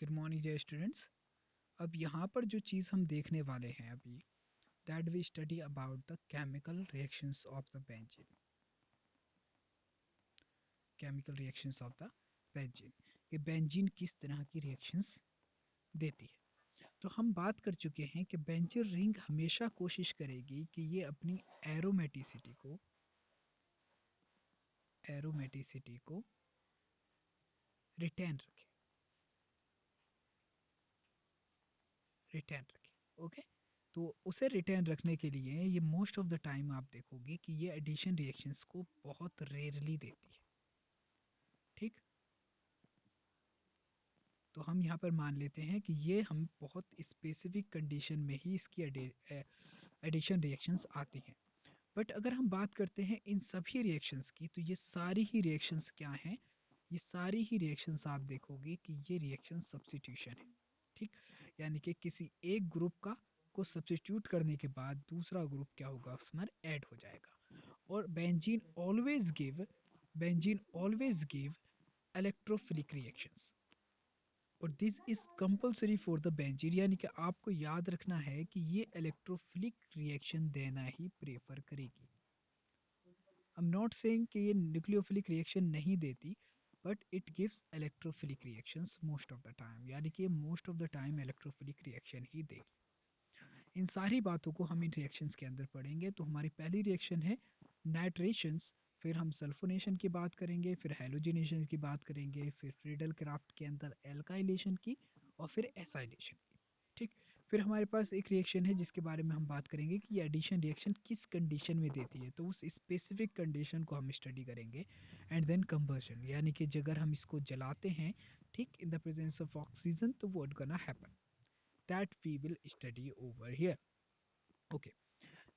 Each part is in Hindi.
Good morning dear students. अब यहाँ पर जो चीज़ हम देखने वाले हैं अभी, that we study about the chemical reactions of the benzene. Chemical reactions of the benzene, कि बेंजीन किस तरह की रिएक्शंस देती है। तो हम बात कर चुके हैं कि बेंजीन रिंग हमेशा कोशिश करेगी कि ये अपनी एरोमेटिसिटी को रिटेन रखे। ओके, तो उसे रिटेन रखने के लिए ये मोस्ट ऑफ द टाइम आप देखोगे कि ये एडिशन रिएक्शंस को बहुत रेयरली देती है। ठीक, तो हम यहाँ पर मान लेते हैं कि ये हम बहुत स्पेसिफिक कंडीशन में ही इसकी एडिशन रिएक्शंस आती हैं। बट अगर हम बात करते हैं इन सभी रिएक्शंस की, तो ये सारी ही रिएक्शंस क्या हैं? ये सारी ही रिएक्शंस आप देखोगे कि ये रिएक्शन सब्स्टिट्यूशन है। ठीक, यानी कि किसी एक ग्रुप का को सब्स्टिट्यूट करने के बाद दूसरा ग्रुप क्या होगा, उसमें ऐड हो जाएगा। और benzene always give electrophilic reactions, और this is compulsory for the benzene, यानी कि आपको याद रखना है कि ये इलेक्ट्रोफिलिक रिएक्शन देना ही प्रेफर करेगी। आई एम नॉट सेइंग कि ये न्यूक्लियोफिलिक रिएक्शन नहीं देती, but it gives electrophilic reactions most of the time, यानी कि most of the time electrophilic reaction ही देगी। इन सारी बातों को हम इन रिएक्शंस के अंदर पढ़ेंगे। तो हमारी पहली रिएक्शन है नाइट्रेशंस, फिर हम सल्फोनेशन की बात करेंगे, फिर हैलोजिनेशन की बात करेंगे, फिर फ्रीडल क्राफ्ट के अंदर एल्काइलेशन की, और फिर एसाइलेशन की। ठीक, फिर हमारे पास एक रिएक्शन है जिसके बारे में हम बात करेंगे कि ये एडिशन रिएक्शन किस कंडीशन में देती है, तो उस स्पेसिफिक कंडीशन को हम स्टडी करेंगे। एंड देन कंबशन, यानी कि अगर हम इसको जलाते हैं, ठीक, in the presence of oxygen, तो what gonna happen, that we will study over here. Okay,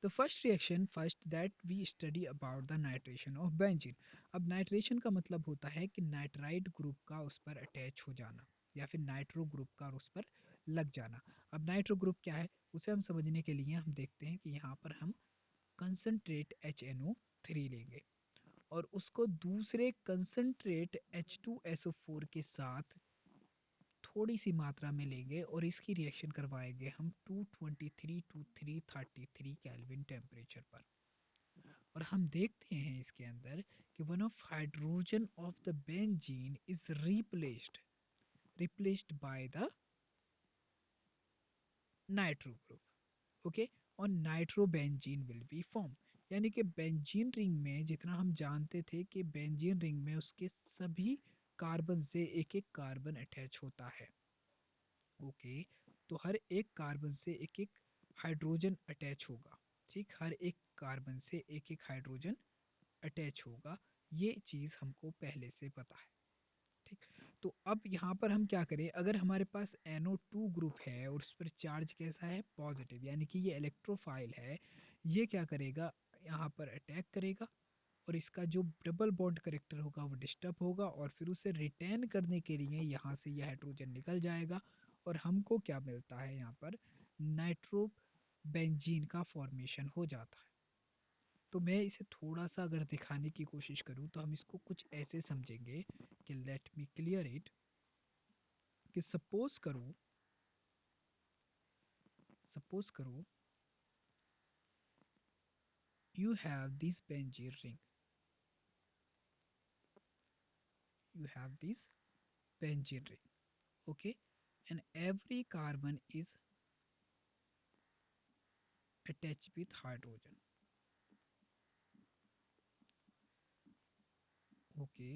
the first that we study about the nitration of benzene. अब नाइट्रेशन का मतलब होता है कि नाइट्राइड ग्रुप का उस पर अटैच हो जाना, या फिर नाइट्रो ग्रुप का उस पर लग जाना। अब नाइट्रो ग्रुप क्या है उसे हम समझने के लिए हम देखते हैं कि यहाँ पर हम कंसनट्रेट HNO3 लेंगे और उसको दूसरे कंसनट्रेट H2SO4 के साथ थोड़ी सी मात्रा में लेंगे और इसकी रिएक्शन करवाएंगे हम 223 टू 333 केल्विन टेम्परेचर पर। और हम देखते हैं इसके अंदर कि one of hydrogen of the benzene is replaced by the nitro group. Okay, और नाइट्रोबेंजीन विल बी फॉर्म, यानी कि बेंजीन रिंग में जितना हम जानते थे कि बेंजीन रिंग में उसके सभी कार्बन से एक एक कार्बन अटैच होता है। ओके, तो हर एक कार्बन से एक एक हाइड्रोजन अटैच होगा। ठीक, हर एक कार्बन से एक एक हाइड्रोजन अटैच होगा, ये चीज़ हमको पहले से पता है। ठीक, तो अब यहाँ पर हम क्या करें, अगर हमारे पास NO2 ग्रुप है और उस पर चार्ज कैसा है, पॉजिटिव, यानी कि ये इलेक्ट्रोफाइल है, ये क्या करेगा, यहाँ पर अटैक करेगा और इसका जो डबल बॉन्ड करेक्टर होगा वो डिस्टर्ब होगा, और फिर उसे रिटेन करने के लिए यहाँ से यह हाइड्रोजन निकल जाएगा और हमको क्या मिलता है, यहाँ पर नाइट्रो बेंजीन का फॉर्मेशन हो जाता है। तो मैं इसे थोड़ा सा अगर दिखाने की कोशिश करूँ तो हम इसको कुछ ऐसे समझेंगे कि लेट मी क्लियर इट, कि सपोज करो you have this benzene ring, you have this benzene ring, okay, and every carbon is attached with hydrogen. Okay,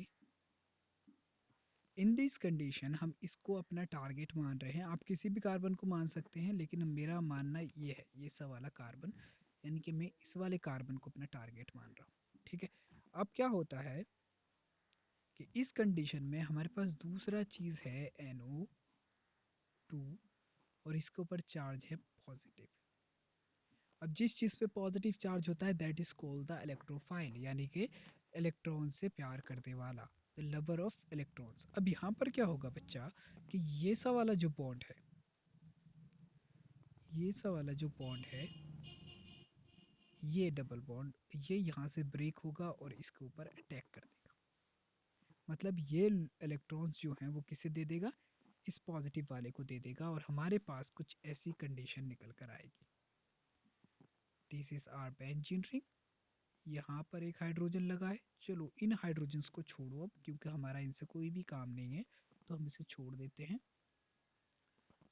in this condition हम इसको अपना टारगेट मान रहे हैं। आप किसी भी कार्बन को मान सकते हैं, लेकिन मेरा मानना ये है, ये सब वाला कार्बन, यानी कि मैं इस वाले कार्बन को अपना टारगेट मान रहा हूँ। ठीक है, अब क्या होता है कि इस कंडीशन में हमारे पास दूसरा चीज़ है NO2 और इसके ऊपर चार्ज है पॉजिटिव। अब जिस चीज़ पे पॉजिटिव चार्ज होता है that is called the electrophile, यानी कि इलेक्ट्रॉन से प्यार करने वाला, द लवर ऑफ इलेक्ट्रॉन्स। अब यहाँ पर क्या होगा बच्चा, कि ये सा वाला जो बॉन्ड है, ये सा वाला जो बॉन्ड है, ये डबल बॉन्ड, ये यहाँ से ब्रेक होगा और इसके ऊपर अटैक कर देगा। मतलब ये इलेक्ट्रॉन्स जो हैं वो किसे दे देगा, इस पॉजिटिव वाले को दे देगा और हमारे पास कुछ ऐसी कंडीशन निकल कर आएगी। This is our benzene ring. यहाँ पर एक हाइड्रोजन लगा है। चलो इन हाइड्रोजन्स को छोड़ो अब, क्योंकि हमारा इनसे कोई भी काम नहीं है, तो हम इसे छोड़ देते हैं।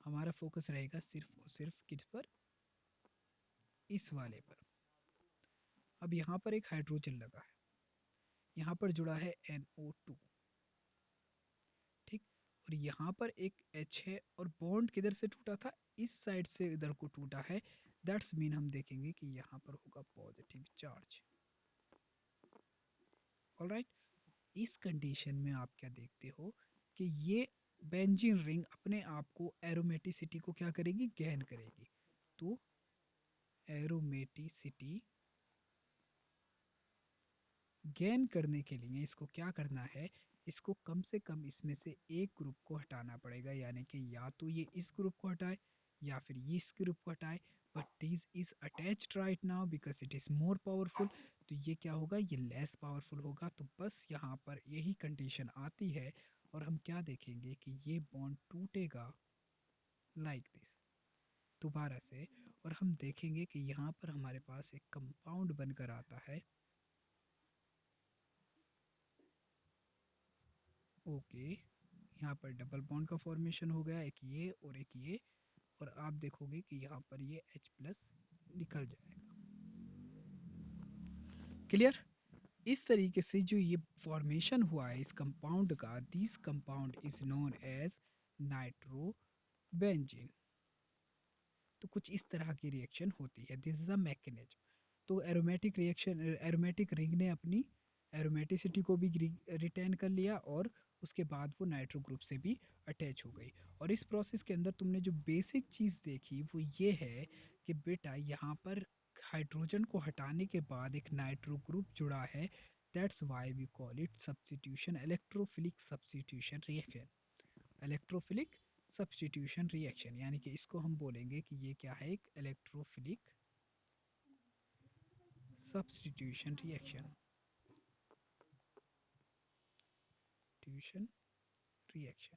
हमारा फोकस रहेगा सिर्फ और सिर्फ किस पर, इस वाले पर। अब यहाँ पर एक हाइड्रोजन लगा है, यहाँ पर जुड़ा है NO2, ठीक। और यहाँ पर एक H है और बॉन्ड किधर से टूटा था, इस साइड से इधर को टूटा है। दैट्स मीन हम देखेंगे कि यहाँ पर होगा पॉजिटिव चार्ज। ऑलराइट, इस कंडीशन में आप क्या देखते हो कि ये बेंजीन रिंग अपने आप को एरोमेटिसिटी को क्या करेगी, गेन करेगी। तो एरोमेटिसिटी गेन करने के लिए इसको क्या करना है, इसको कम से कम इसमें से एक ग्रुप को हटाना पड़ेगा, यानी कि या तो ये इस ग्रुप को हटाए या फिर ये इस ग्रुप को हटाए। But this is attached right now because it is more powerful. तो ये क्या होगा, ये लेस पावरफुल होगा। तो बस यहाँ पर यही कंडीशन आती है और हम क्या देखेंगे कि ये बॉन्ड टूटेगा लाइक दिस दोबारा से। और हम देखेंगे कि यहाँ पर हमारे पास एक कंपाउंड बनकर आता है। ओके, यहाँ पर डबल बॉन्ड का फॉर्मेशन हो गया, एक ये और एक ये। और आप देखोगे कि यहाँ पर ये H प्लस निकल जाएगा। क्लियर। इस तरीके से जो ये फॉर्मेशन हुआ है इस कंपाउंड का, this compound is known as nitrobenzene. तो कुछ इस तरह की रिएक्शन होती है, दिस इज अ मैकेनिज्म। तो एरोमेटिक रिएक्शन, एरोमेटिक रिंग ने अपनी एरोमेटिसिटी को भी रिटेन कर लिया और उसके बाद वो नाइट्रो ग्रुप से भी अटैच हो गई। और इस प्रोसेस के अंदर तुमने जो बेसिक चीज़ देखी वो ये है कि बेटा यहाँ पर हाइड्रोजन को हटाने के बाद एक नाइट्रो ग्रुप जुड़ा है। That's why we call it substitution, electrophilic substitution reaction. Electrophilic substitution reaction यानी कि इसको हम बोलेंगे कि ये क्या है, एक electrophilic substitution reaction, tuition reaction.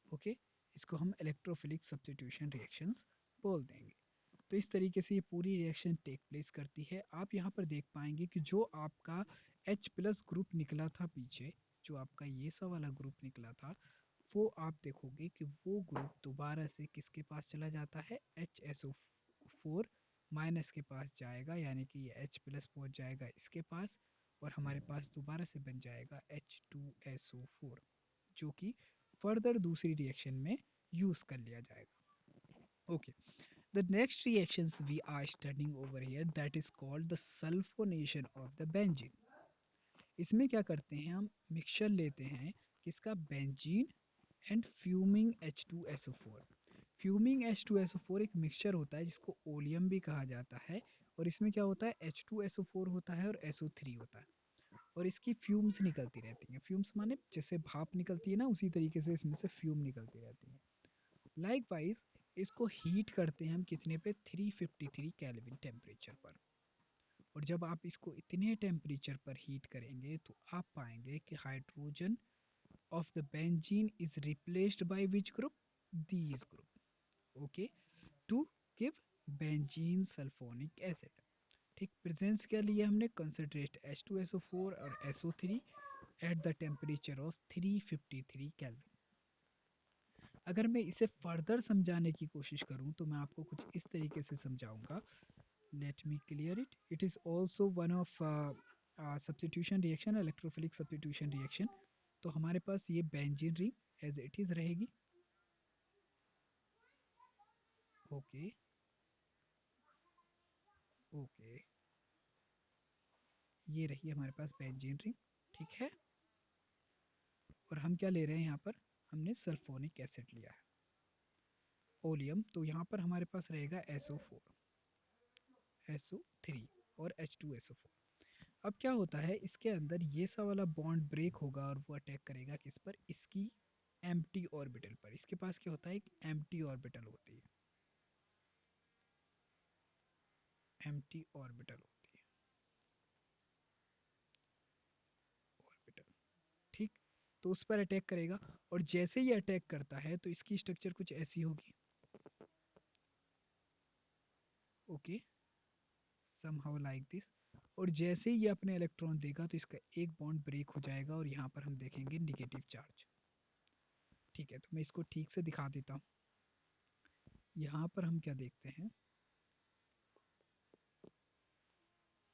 Okay, इसको हम इलेक्ट्रोफिलिक सब्स्टिट्यूशन रिएक्शंस बोल देंगे। तो इस तरीके से ये पूरी रिएक्शन टेक प्लेस करती है। आप यहाँ पर देख पाएंगे कि जो आपका H प्लस ग्रुप निकला था पीछे, जो आपका ये सा वाला ग्रुप निकला था, वो आप देखोगे कि वो ग्रुप दोबारा से किसके पास चला जाता है, HSO4 माइनस के पास जाएगा, यानी कि ये H प्लस पहुँच जाएगा इसके पास और हमारे पास दोबारा से बन जाएगा H2SO4, जो कि फर्दर दूसरी रिएक्शन में यूज़ कर लिया जाएगा। Okay, the next reactions we are studying over here, that is called the sulfonation of the benzene. इसमें क्या करते हैं, हम मिक्सचर लेते हैं किसका, benzene and fuming H2SO4। Fuming H2SO4 एक मिक्सचर होता है जिसको ओलियम भी कहा जाता है। और इसमें क्या होता है, H2SO4 होता है और SO3 होता है और इसकी फ्यूम्स निकलती रहती हैं। फ्यूम्स माने जैसे भाप निकलती है ना, उसी तरीके से इसमें से फ्यूम निकलती रहती है। लाइक वाइज इसको हीट करते हैं हम कितने पे, 353 केल्विन टेम्परेचर पर। और जब आप इसको इतने टेम्परेचर पर हीट करेंगे तो आप पाएंगे कि hydrogen of the benzene is replaced by which group, these group, okay, to give benzene sulfonic acid। ठीक, प्रेजेंस क्या लिया हमने, कंसंट्रेट H2SO4 और SO3 at the temperature of 353 kelvin. अगर मैं इसे फर्दर समझाने की कोशिश करूं तो मैं आपको कुछ इस तरीके से समझाऊंगा। Let me clear it, it is also one of substitution reaction, electrophilic substitution reaction. तो हमारे पास ये benzene ring as it is रहेगी। ओके, ओके, ये रही हमारे पास बेंजीन रिंग, ठीक है। और हम क्या ले रहे हैं यहाँ पर, हमने सल्फोनिक एसिड लिया है, ओलियम। तो यहाँ पर हमारे पास रहेगा SO4, SO3 और H2SO4। अब क्या होता है, इसके अंदर ये सा वाला बॉन्ड ब्रेक होगा और वो अटैक करेगा किस पर, इसकी एम्प्टी ऑर्बिटल पर। इसके पास क्या होता है, एक एम्प्टी ऑर्बिटल होती है, एम्प्टी ऑर्बिटल होती है, ऑर्बिटल, ठीक। तो उस पर अटैक करेगा, और जैसे ही अटैक करता है तो इसकी स्ट्रक्चर कुछ ऐसी होगी। Okay, somehow like this. और जैसे ही ये अपने इलेक्ट्रॉन देगा तो इसका एक बॉन्ड ब्रेक हो जाएगा और यहाँ पर हम देखेंगे निगेटिव चार्ज। ठीक है, तो मैं इसको ठीक से दिखा देता हूँ। यहाँ पर हम क्या देखते हैं,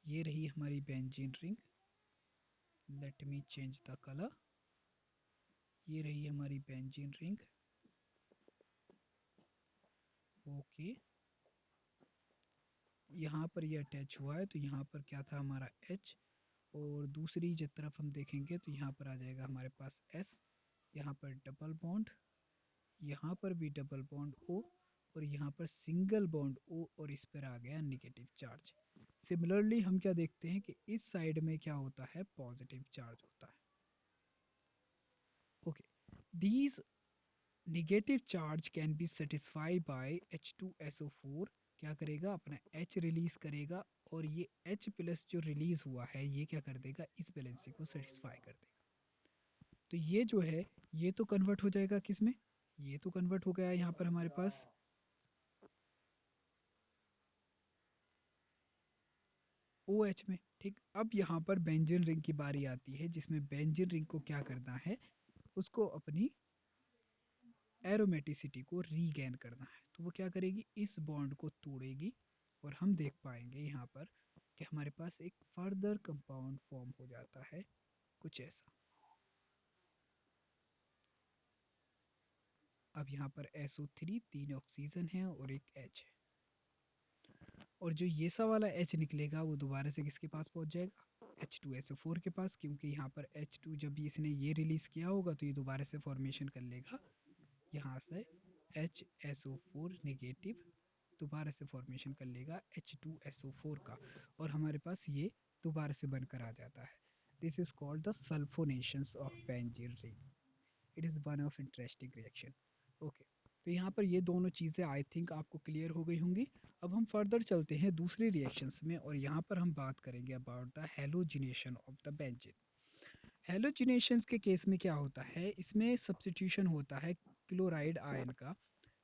ये रही हमारी benzene ring. Let me change the colour. ये रही हमारी बेंजीन रिंग। ओके, यहाँ पर ये अटैच हुआ है तो यहाँ पर क्या था हमारा H, और दूसरी तरफ हम देखेंगे तो यहाँ पर आ जाएगा हमारे पास S। यहाँ पर डबल बॉन्ड, यहाँ पर भी डबल बॉन्ड O, और यहाँ पर सिंगल बॉन्ड O, और इस पर आ गया नेगेटिव चार्ज। सिमिलरली हम क्या देखते हैं कि इस साइड में क्या होता है, पॉजिटिव चार्ज होता है। Okay, these negative charge can be satisfy by H2SO4। क्या करेगा, अपना H रिलीज करेगा, और ये H प्लस जो रिलीज हुआ है ये क्या कर देगा, इस बैलेंसी को सेटिस्फाई कर देगा। तो ये जो है ये तो कन्वर्ट हो जाएगा किस में, ये तो कन्वर्ट हो गया यहाँ पर हमारे पास OH में। ठीक, अब यहाँ पर बेंजीन रिंग की बारी आती है, जिसमें बेंजीन रिंग को क्या करना है, उसको अपनी एरोमेटिसिटी को रीगेन करना है। तो वो क्या करेगी, इस बॉन्ड को तोड़ेगी, और हम देख पाएंगे यहाँ पर कि हमारे पास एक फर्दर कंपाउंड फॉर्म हो जाता है कुछ ऐसा। अब यहाँ पर SO3, 3 ऑक्सीजन है और एक H है, और जो ये सा वाला H निकलेगा वो दोबारा से किसके पास पहुंच जाएगा, H2SO4 के पास, क्योंकि यहाँ पर H2 जब इसने ये रिलीज किया होगा तो ये दोबारा से फॉर्मेशन कर लेगा यहाँ से HSO4 नेगेटिव, दोबारा से फॉर्मेशन कर लेगा H2SO4 का, और हमारे पास ये दोबारा से बनकर आ जाता है। This is called the sulphonations of benzene ring. It is one of interesting reaction. Okay, तो यहाँ पर ये दोनों चीज़ें आई थिंक आपको क्लियर हो गई होंगी। अब हम फर्दर चलते हैं दूसरी रिएक्शंस में, और यहाँ पर हम बात करेंगे about the halogenation of the benzene. Halogenation के केस में क्या होता है, इसमें सब्स्टिट्यूशन होता है क्लोराइड आयन का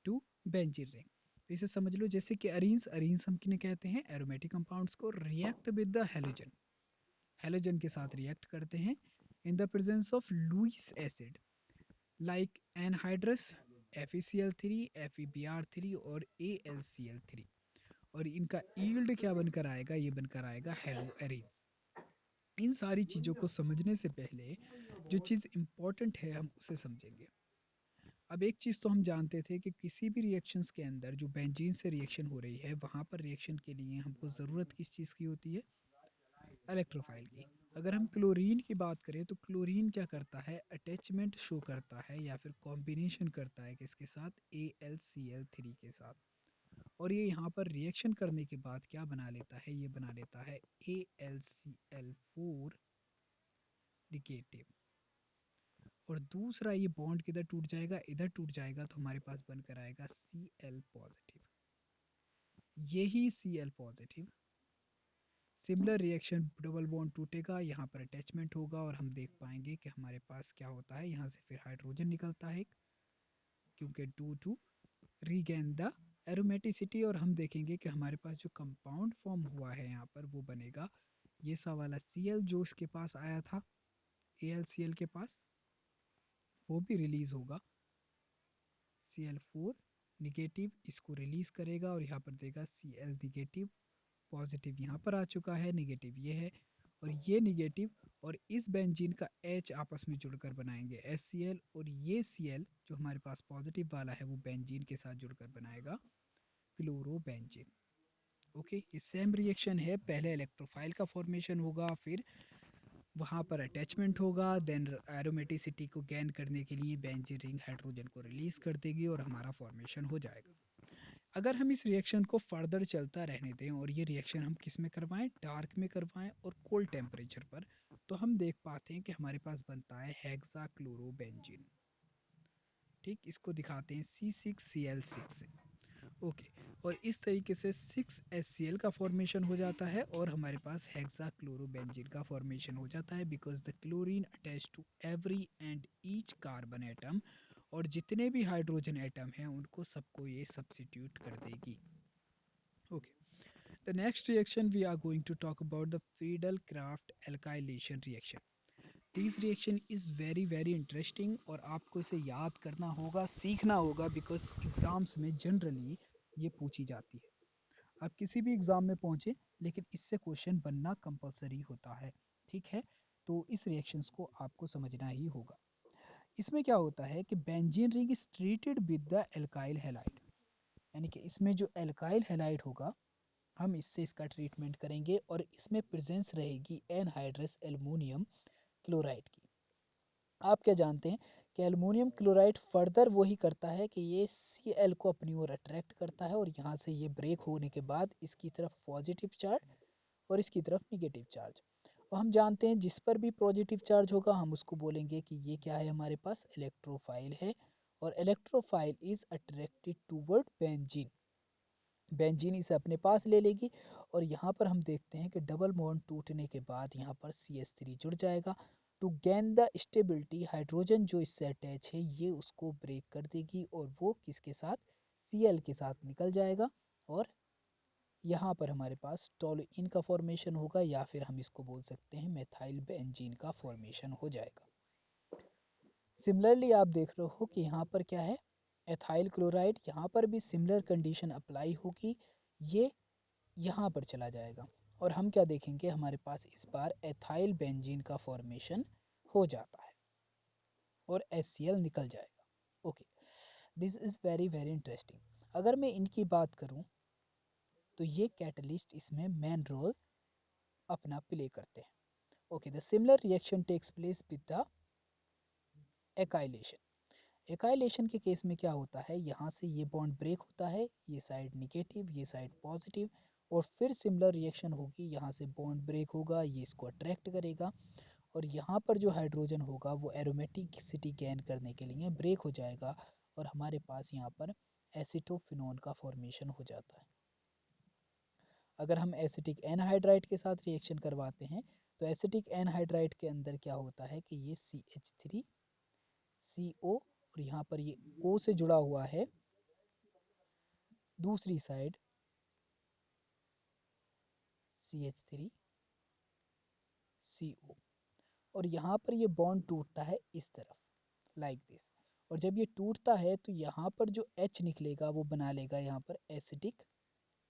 टू बेंजीन रिंग। तो इसे समझ लो जैसे कि अरीन्स, अरीन्स हम किन्हें कहते हैं, एरोमेटिक कंपाउंड्स को react with the halogen, halogen के साथ रिएक्ट करते हैं in the presence of Lewis acid like anhydrous, FeCl3, FeBr3 और AlCl3, और इनका ईल्ड क्या बनकर आएगा, ये बनकर आएगा हेलो एरीन्स। इन सारी चीज़ों को समझने से पहले जो चीज़ इम्पोर्टेंट है हम उसे समझेंगे। अब एक चीज़ तो हम जानते थे कि किसी भी रिएक्शंस के अंदर जो बेंजीन से रिएक्शन हो रही है वहाँ पर रिएक्शन के लिए हमको ज़रूरत किस चीज़ की होती है, इलेक्ट्रोफाइल की। अगर हम क्लोरीन की बात करें तो क्लोरीन क्या करता है, अटैचमेंट शो करता है या फिर कॉम्बिनेशन करता है किसके साथ, AlCl3 के साथ, और ये यहाँ पर रिएक्शन करने के बाद क्या बना लेता है, ये बना लेता है AlCl4 निगेटिव, और दूसरा ये बॉन्ड किधर टूट जाएगा, इधर टूट जाएगा, तो हमारे पास बनकर आएगा Cl पॉजिटिव। यही Cl positive, similar reaction, double bond टूटेगा, यहाँ पर अटैचमेंट होगा, और हम देख पाएंगे कि हमारे पास क्या होता है, यहाँ से फिर हाइड्रोजन निकलता है क्योंकि to to regain the aromaticity, और हम देखेंगे कि हमारे पास जो कंपाउंड फॉर्म हुआ है यहाँ पर वो बनेगा ये सा वाला Cl जो इसके पास आया था AlCl के पास, वो भी रिलीज होगा, Cl4 निगेटिव इसको रिलीज करेगा और यहाँ पर देगा Cl निगेटिव, पॉजिटिव यहाँ पर आ चुका है, निगेटिव ये है, और ये निगेटिव और इस बेंजीन का H आपस में जुड़कर बनाएंगे HCl, और ये Cl जो हमारे पास पॉजिटिव वाला है वो बेंजीन के साथ जुड़कर बनाएगा क्लोरोबेंजीन। ओके, ये सेम रिएक्शन है, पहले इलेक्ट्रोफाइल का फॉर्मेशन होगा, फिर वहाँ पर अटैचमेंट होगा, देन एरोमेटिसिटी को गेन करने के लिए बेंजीन रिंग हाइड्रोजन को रिलीज कर देगी और हमारा फॉर्मेशन हो जाएगा। अगर हम इस रिएक्शन को फर्दर चलता रहने दें और ये रिएक्शन हम किस में करवाएं, डार्क में करवाएं और कोल्ड टेम्परेचर पर, तो हम देख पाते हैं कि हमारे पास बनता है हेक्साक्लोरोबेंजीन। ठीक, इसको दिखाते हैं C6Cl6 से। ओके। और इस तरीके से 6 HCl का फॉर्मेशन हो जाता है और हमारे पास हेक्साक्लोरोबेंजीन का फॉर्मेशन हो जाता है because the chlorine attach to every and each carbon atom, और जितने भी हाइड्रोजन एटम हैं उनको सबको ये सब्स्टिट्यूट कर देगी। Okay, the next reaction we are going to talk about the Friedel Crafts alkylation reaction. This reaction is very very interesting और आपको इसे याद करना होगा, सीखना होगा, बिकॉज एग्जाम्स में जनरली ये पूछी जाती है। आप किसी भी एग्ज़ाम में पहुँचे लेकिन इससे क्वेश्चन बनना कंपलसरी होता है। ठीक है, तो इस रिएक्शंस को आपको समझना ही होगा। इसमें क्या होता है कि benzene ring is treated with the alkyl halide, यानी कि इसमें जो एल्काइल हैलाइड होगा हम इससे इसका ट्रीटमेंट करेंगे और इसमें प्रेजेंस रहेगी एनहाइड्रस एल्युमिनियम क्लोराइड की। आप क्या जानते हैं कि एल्युमिनियम क्लोराइड फर्दर वही करता है कि ये Cl को अपनी ओर अट्रैक्ट करता है और यहाँ से ये ब्रेक होने के बाद इसकी तरफ पॉजिटिव चार्ज और इसकी तरफ निगेटिव चार्ज। और हम जानते हैं जिस पर भी पॉजिटिव चार्ज होगा हम उसको बोलेंगे कि ये क्या है, हमारे पास इलेक्ट्रोफाइल है, और electrophile is attracted toward benzene. Benzene इसे अपने पास ले लेगी और यहाँ पर हम देखते हैं कि डबल बॉन्ड टूटने के बाद यहाँ पर CH3 जुड़ जाएगा। To gain the stability hydrogen जो इससे अटैच है ये उसको ब्रेक कर देगी और वो किसके साथ, Cl के साथ निकल जाएगा, और यहाँ पर हमारे पास टोलुइन का फॉर्मेशन होगा या फिर हम इसको बोल सकते हैं मेथाइल बेंजीन का फॉर्मेशन हो जाएगा। सिमिलरली आप देख रहे हो कि यहाँ पर क्या है, एथाइल क्लोराइड, यहाँ पर भी सिमिलर कंडीशन अप्लाई होगी, ये यहाँ पर चला जाएगा और हम क्या देखेंगे, हमारे पास इस बार एथाइल बेंजीन का फॉर्मेशन हो जाता है और HCl निकल जाएगा। Okay, this is very very interesting. अगर मैं इनकी बात करूँ तो ये कैटलिस्ट इसमें मेन रोल अपना प्ले करते हैं। Okay, the similar reaction takes place with the acylation. Acylation के केस में क्या होता है, यहाँ से ये बॉन्ड ब्रेक होता है, ये साइड निगेटिव ये साइड पॉजिटिव, और फिर सिमिलर रिएक्शन होगी, यहाँ से बॉन्ड ब्रेक होगा, ये इसको अट्रैक्ट करेगा और यहाँ पर जो हाइड्रोजन होगा वो एरोमेटिसिटी गेन करने के लिए ब्रेक हो जाएगा और हमारे पास यहाँ पर एसिटोफिनोन का फॉर्मेशन हो जाता है। अगर हम एसिटिक एनहाइड्राइड के साथ रिएक्शन करवाते हैं तो एसिटिक एनहाइड्राइड के अंदर क्या होता है कि ये CH3CO और यहाँ पर ये O से जुड़ा हुआ है, दूसरी साइड CH3CO, और यहाँ पर ये बॉन्ड टूटता है इस तरफ लाइक दिस, और जब ये टूटता है तो यहाँ पर जो H निकलेगा वो बना लेगा यहाँ पर एसिटिक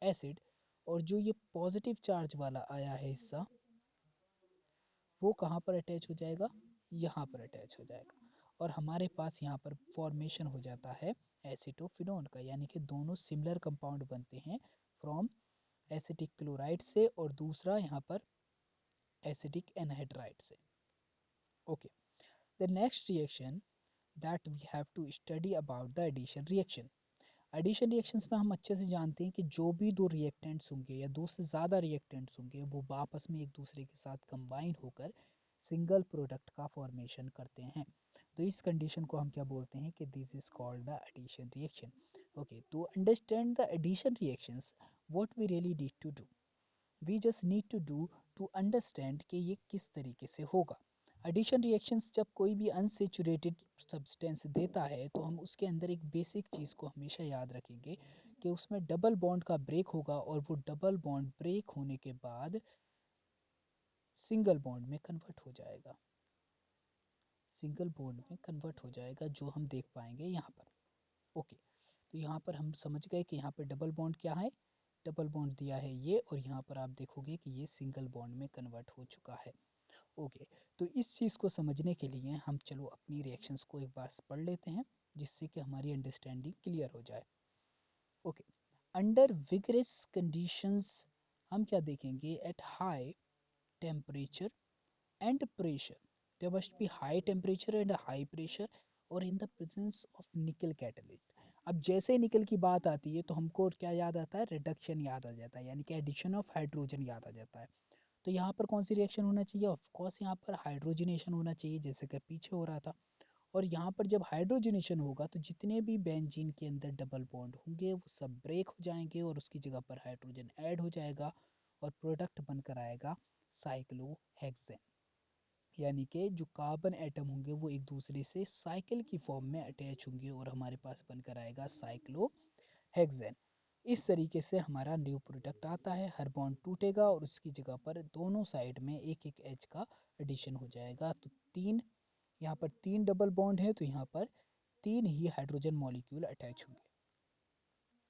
एसिड, और जो ये पॉजिटिव चार्ज वाला आया है हिस्सा वो कहाँ पर अटैच हो जाएगा, यहाँ पर अटैच हो जाएगा, और हमारे पास यहाँ पर फॉर्मेशन हो जाता है एसिटोफिनोन का, यानी कि दोनों सिमिलर कंपाउंड बनते हैं फ्रॉम एसिटिक क्लोराइड से और दूसरा यहाँ पर एसिटिक एनहाइड्राइड से। Okay, the next reaction that we have to study about the addition reaction. Addition reactions में हम अच्छे से जानते हैं कि जो भी दो रिएक्टेंट्स होंगे या दो से ज़्यादा रिएक्टेंट्स होंगे वो आपस में एक दूसरे के साथ कंबाइन होकर सिंगल प्रोडक्ट का फॉर्मेशन करते हैं। तो इस कंडीशन को हम क्या बोलते हैं कि this is called the addition reaction. Okay, to understand the addition reactions what we really need to do, we just need to do to understand कि ये किस तरीके से होगा। एडिशन रिएक्शंस जब कोई भी अनसेचुरेटेड सब्सटेंस देता है तो हम उसके अंदर एक बेसिक चीज़ को हमेशा याद रखेंगे कि उसमें डबल बॉन्ड का ब्रेक होगा और वो डबल बॉन्ड ब्रेक होने के बाद सिंगल बॉन्ड में कन्वर्ट हो जाएगा, सिंगल बॉन्ड में कन्वर्ट हो जाएगा जो हम देख पाएंगे यहाँ पर। ओके, तो यहाँ पर हम समझ गए कि यहाँ पर डबल बॉन्ड क्या है, डबल बॉन्ड दिया है ये, और यहाँ पर आप देखोगे कि ये सिंगल बॉन्ड में कन्वर्ट हो चुका है। ओके, तो इस चीज़ को समझने के लिए हम चलो अपनी रिएक्शंस को एक बार पढ़ लेते हैं जिससे कि हमारी अंडरस्टैंडिंग क्लियर हो जाए। ओके, अंडर विगरस कंडीशंस हम क्या देखेंगे, at high temperature and pressure there must be high temperature and high pressure और in the presence of nickel catalyst। अब जैसे ही निकल की बात आती है तो हमको क्या याद आता है, रिडक्शन याद आ जाता है, यानी कि एडिशन ऑफ हाइड्रोजन याद आ जाता है। तो यहाँ पर कौन सी रिएक्शन होना चाहिए, ऑफ कोर्स यहाँ पर हाइड्रोजनेशन होना चाहिए जैसे कि पीछे हो रहा था। और यहाँ पर जब हाइड्रोजनेशन होगा तो जितने भी बेंजीन के अंदर डबल बॉन्ड होंगे वो सब ब्रेक हो जाएंगे और उसकी जगह पर हाइड्रोजन ऐड हो जाएगा और प्रोडक्ट बनकर आएगा साइक्लोहेक्सेन। यानी कि जो कार्बन एटम होंगे वो एक दूसरे से साइकिल की फॉर्म में अटैच होंगे और हमारे पास बनकर आएगा साइक्लोहेक्सेन। इस तरीके से हमारा न्यू प्रोडक्ट आता है, हर बॉन्ड टूटेगा और उसकी जगह पर दोनों साइड में एक एक एच का एडिशन हो जाएगा। तो तीन, यहाँ पर तीन डबल बॉन्ड है तो यहाँ पर तीन ही हाइड्रोजन मॉलिक्यूल अटैच होंगे।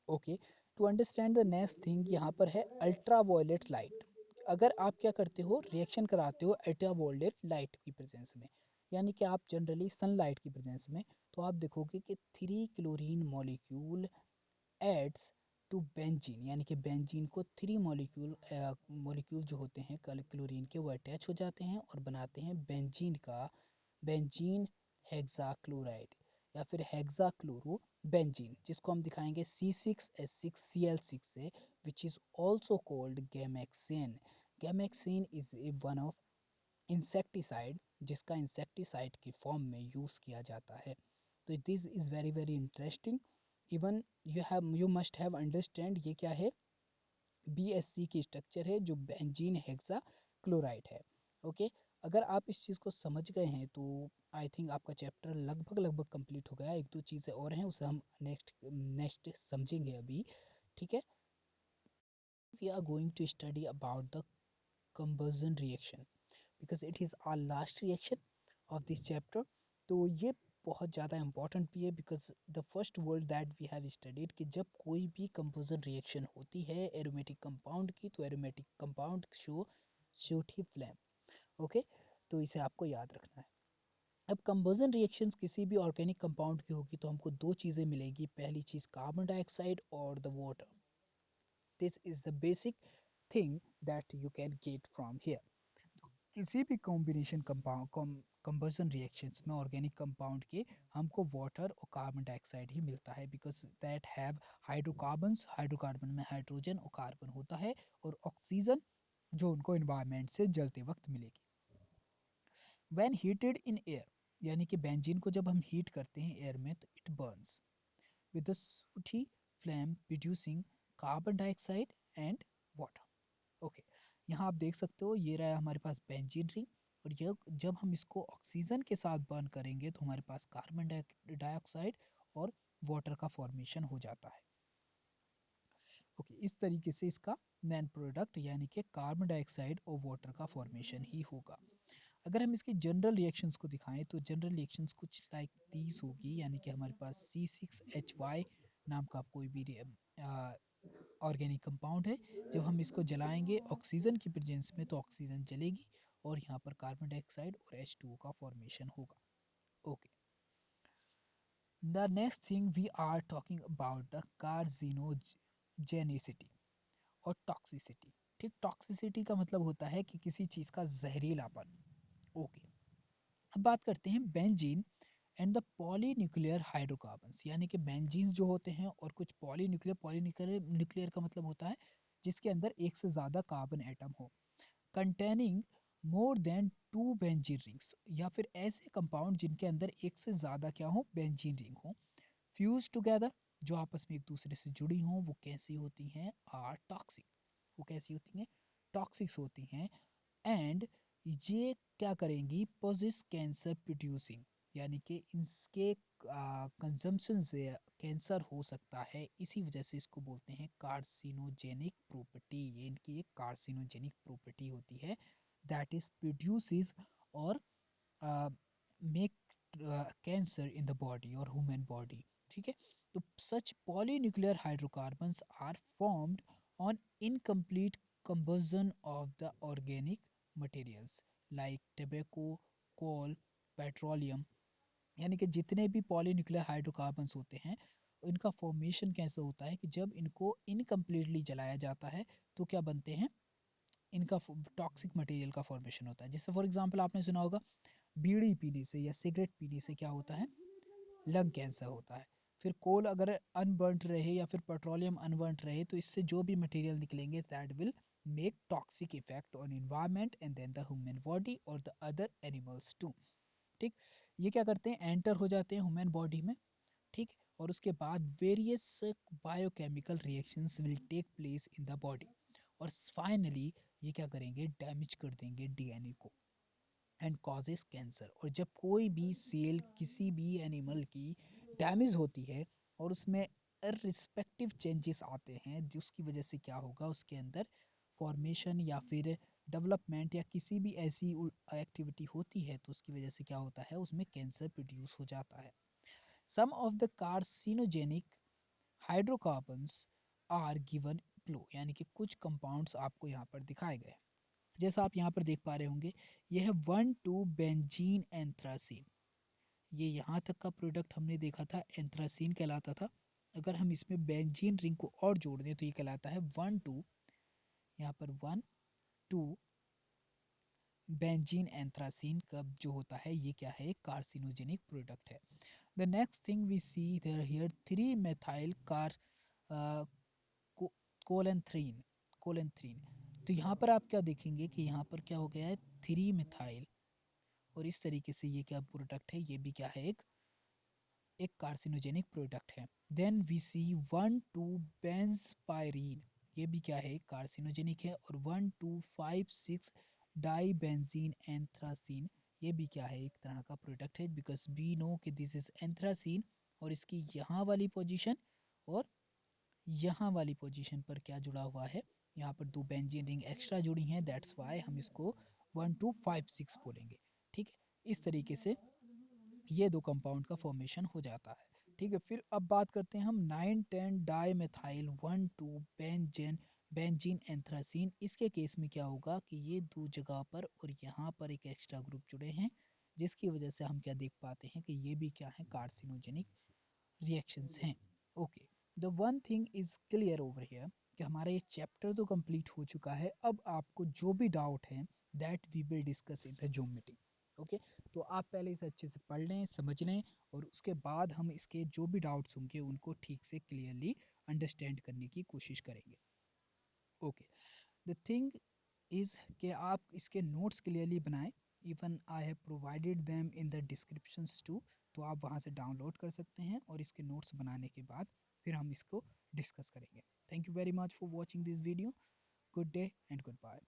Okay, to understand the next thing, यहाँ पर है अल्ट्रा वायलेट लाइट। अगर आप क्या करते हो, रिएक्शन कराते हो अल्ट्रा वायलेट लाइट की प्रेजेंस में, यानी कि आप जनरली सनलाइट की प्रेजेंस में, तो आप देखोगे कि three chlorine molecule adds to benzene, यानी कि बेंजीन को थ्री मॉलिक्यूल जो होते हैं क्लोरीन के वो अटैच हो जाते हैं और बनाते हैं बेंजीन का बेंजीन हेक्साक्लोराइड या फिर हेक्साक्लोरो बेंजीन, जिसको हम दिखाएंगे C6H6Cl6 से, which is also called gammexane. Gammexane is a one of insecticide जिसका इंसेक्टिसाइड की फॉर्म में यूज किया जाता है। तो this is very very interesting. Even you must have understand ये क्या है, BSC की स्ट्रक्चर है जो बेंजीन हेक्सा क्लोराइड है। ओके, अगर आप इस चीज़ को समझ गए हैं तो आई थिंक आपका चैप्टर लगभग लगभग कंप्लीट हो गया। एक दो चीज़ें और हैं उसे हम नेक्स्ट समझेंगे अभी, ठीक है। We are going to study about the conversion reaction because it is our last reaction of this chapter. तो ये बहुत ज़्यादा इंपॉर्टेंट भी है because the first word that we have studied कि जब कोई भी कंपोजन रिएक्शन होती है एरोमेटिक कंपाउंड की, तो एरोमेटिक कंपाउंड शूट ही फ्लेम। ओके, तो इसे आपको याद रखना है। अब कंबर्जन रिएक्शंस किसी भी ऑर्गेनिक कंपाउंड की होगी तो हमको दो चीज़ें मिलेगी, पहली चीज़ कार्बन डाइऑक्साइड और the water. This is the basic thing that you can get from here. किसी भी कॉम्बिनेशन कंपाउंड कंबर्जन रिएक्शंस में ऑर्गेनिक कंपाउंड के हमको वाटर और कार्बन डाइऑक्साइड ही मिलता है because that have hydrocarbons. Hydrocarbon में हाइड्रोजन और कार्बन होता है और ऑक्सीजन जो उनको इन्वायरमेंट से जलते वक्त मिलेगी। व्हेन हीटेड इन एयर, यानी कि बेंजीन को जब हम हीट करते हैं एयर में तो it Burns with a sooty flame producing carbon dioxide and water. Okay, यहाँ आप देख सकते हो ये रहा हमारे पास बेंजीन रिंग और ये जब हम इसको ऑक्सीजन के साथ बर्न करेंगे तो हमारे पास कार्बन डाइऑक्साइड और वाटर का फॉर्मेशन हो जाता है। ओके, इस तरीके से इसका मेन प्रोडक्ट यानी कि कार्बन डाइऑक्साइड और वाटर का फॉर्मेशन ही होगा। अगर हम इसकी जनरल रिएक्शंस को दिखाएं तो जनरल रिएक्शंस कुछ लाइक दीज होगी, यानी कि हमारे पास C6H5 नाम का कोई भी ऑर्गेनिक कंपाउंड है। जब हम इसको जलाएंगे ऑक्सीजन की प्रेजेंस में तो ऑक्सीजन जलेगी और यहाँ पर कार्बन डाइऑक्साइड और H2O का फॉर्मेशन होगा। Okay, the next thing we are talking about the carcinogenicity और टॉक्सिसिटी। ठीक, टॉक्सिसिटी का मतलब होता है कि किसी चीज़ का जहरीलापन। ओके, अब बात करते हैं benzene and the polynuclear hydrocarbons, यानी कि बेंजीन जो होते हैं और कुछ पॉलीन्यूक्लियर न्यूक्लियर का मतलब होता है जिसके अंदर एक से ज़्यादा कार्बन एटम हो, containing more than two benzene rings, या फिर ऐसे कंपाउंड जिनके अंदर एक से ज़्यादा क्या हो, बेंजीन रिंग हो, फ्यूज टुगेदर, जो आपस में एक दूसरे से जुड़ी हों, वो कैसी होती हैं, आर टॉक्सिक। वो कैसी होती हैं, टॉक्सिक्स होती हैं। एंड ये क्या करेंगी, पोजिस कैंसर प्रोड्यूसिंग, यानी कि इसके कंजम्पशन से कैंसर हो सकता है, इसी वजह से इसको बोलते हैं कार्सिनोजेनिक प्रॉपर्टी। ये इनकी एक कार्सिनोजेनिक प्रॉपर्टी होती है दैट इज प्रोड्यूसेस और make cancer in the body और ह्यूमन बॉडी। ठीक है, तो such polynuclear hydrocarbons are formed on incomplete combustion of the organic materials like tobacco, coal, petroleum, यानी कि जितने भी पॉलीन्यूक्लियर हाइड्रोकार्बन्स होते हैं इनका फॉर्मेशन कैसे होता है कि जब इनको इनकम्प्लीटली जलाया जाता है तो क्या बनते हैं, इनका टॉक्सिक मटेरियल का फॉर्मेशन होता है। जैसे फॉर एग्जांपल आपने सुना होगा बीड़ी पीने से या सिगरेट पीने से क्या होता है, लंग कैंसर होता है। फिर कोल अगर अनबर्न्ड रहे या फिर पेट्रोलियम अनबर्न्ड रहे तो इससे जो भी मटेरियल निकलेंगे that will make toxic effect on environment and then the human body और द अदर एनिमल्स टू। ठीक, ये क्या करते हैं, एंटर हो जाते हैं ह्यूमन बॉडी में, ठीक है, और उसके बाद various biochemical reactions will take place in the body, और फाइनली ये क्या करेंगे, डैमेज कर देंगे डीएनए को एंड कॉजेस कैंसर। और जब कोई भी सेल किसी भी एनिमल की डैमेज होती है और उसमें इररिस्पेक्टिव चेंजेस आते हैं, जिसकी वजह से क्या होगा, उसके अंदर फॉर्मेशन या फिर डेवलपमेंट या किसी भी ऐसी एक्टिविटी होती है, तो उसकी वजह से क्या होता है, उसमें कैंसर प्रोड्यूस हो जाता है। Some of the carcinogenic hydrocarbons are given below, यानी कि कुछ कंपाउंड्स आपको यहाँ पर दिखाए गए, जैसा आप यहाँ पर देख पा रहे होंगे, ये है 1,2 बेंजीन एंथ्रासीन। ये यहाँ तक का प्रोडक्ट हमने देखा था एंथ्रासीन कहलाता था। अगर हम इसमें बेंजीन रिंग को और जोड़ दें तो ये कहलाता है 1,2, यहाँ पर 1,2 बेंजीन एंथ्रासीन का जो होता है, ये क्या है, एक कार्सिनोजेनिक प्रोडक्ट है। The next thing we see there here 3 methyl कार कोलेंथ्रीन, कोलेंथ्रीन। तो यहाँ पर आप क्या देखेंगे कि यहाँ पर क्या हो गया है, 3 मिथाइल, और इस तरीके से ये क्या प्रोडक्ट है, ये भी क्या है, एक कार्सिनोजेनिक प्रोडक्ट है। देन वी सी 1,2 बेंजपायरीन, ये भी क्या है, एक कार्सिनोजेनिक है। और 1,2,5,6 डाई बेंजीन एंथ्रासीन, ये भी क्या है, एक तरह का प्रोडक्ट है, बिकॉज वी नो कि दिस इज एंथ्रासीन, और इसकी यहाँ वाली पोजीशन और यहाँ वाली पोजीशन पर क्या जुड़ा हुआ है, यहाँ पर 2 बेंजीन रिंग एक्स्ट्रा जुड़ी हैं, दैट्स वाई हम इसको 1,2,5,6 बोलेंगे। ठीक है, इस तरीके से ये दो कंपाउंड का फॉर्मेशन हो जाता है। ठीक है, फिर अब बात करते हैं हम 9,10 di methyl 1,2 benzene benzene anthracene. इसके केस में क्या होगा कि ये दो जगह पर और यहाँ पर एक एक्स्ट्रा ग्रुप जुड़े हैं, जिसकी वजह से हम क्या देख पाते हैं कि ये भी क्या है, कार्सिनोजेनिक रिएक्शंस हैं। Okay, the one thing is clear over here कि हमारा ये चैप्टर तो कंप्लीट हो चुका है। अब आपको जो भी डाउट है that we will discuss in the Zoom meeting. Okay, तो आप पहले इसे अच्छे से पढ़ लें, समझ लें, और उसके बाद हम इसके जो भी डाउट्स होंगे उनको ठीक से क्लियरली अंडरस्टैंड करने की कोशिश करेंगे। ओके, द थिंग इज़ कि आप इसके नोट्स क्लियरली बनाएं। Even I have provided them in the descriptions too, तो आप वहाँ से डाउनलोड कर सकते हैं, और इसके नोट्स बनाने के बाद फिर हम इसको डिस्कस करेंगे। Thank you very much for watching this video. Good day and good bye.